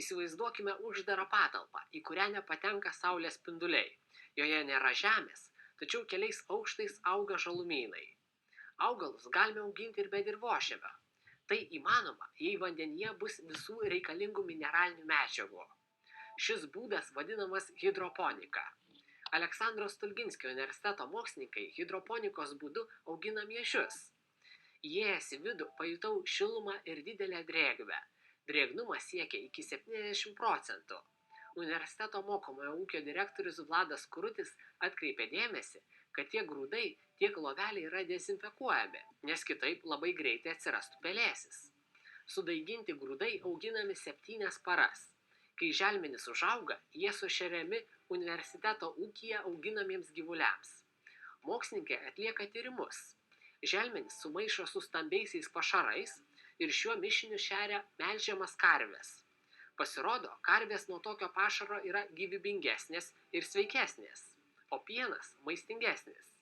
Įsivaizduokime uždarą patalpą, į kurią nepatenka saulės spinduliai. Joje nėra žemės, tačiau keliais aukštais auga žalumynai. Augalus galime auginti ir be dirvožemio. Tai įmanoma, jei vandenyje bus visų reikalingų mineralinių medžiagų. Šis būdas vadinamas hidroponika. Aleksandro Stulginskio universiteto mokslininkai hidroponikos būdu augina miežius. Įėjęs į vidų pajutau šilumą ir didelę drėgmę. Drėgnumas siekia iki 70%. Universiteto mokomojo ūkio direktorius Vladas Kurutis atkreipė dėmesį, kad tiek grūdai, tiek loveliai yra dezinfekuojami, nes kitaip labai greitai atsirastų pelėsis. Sudaiginti grūdai auginami 7 paras. Kai želmenys užauga, jie sušeriami universiteto ūkyje auginamiems gyvuliams. Mokslininkai atlieka tyrimus. Želmenys sumaišo su stambiaisiais pašarais ir šiuo mišiniu šeria melžiamas karves. Pasirodo, karvės nuo tokio pašaro yra gyvybingesnės ir sveikesnės, o pienas maistingesnis.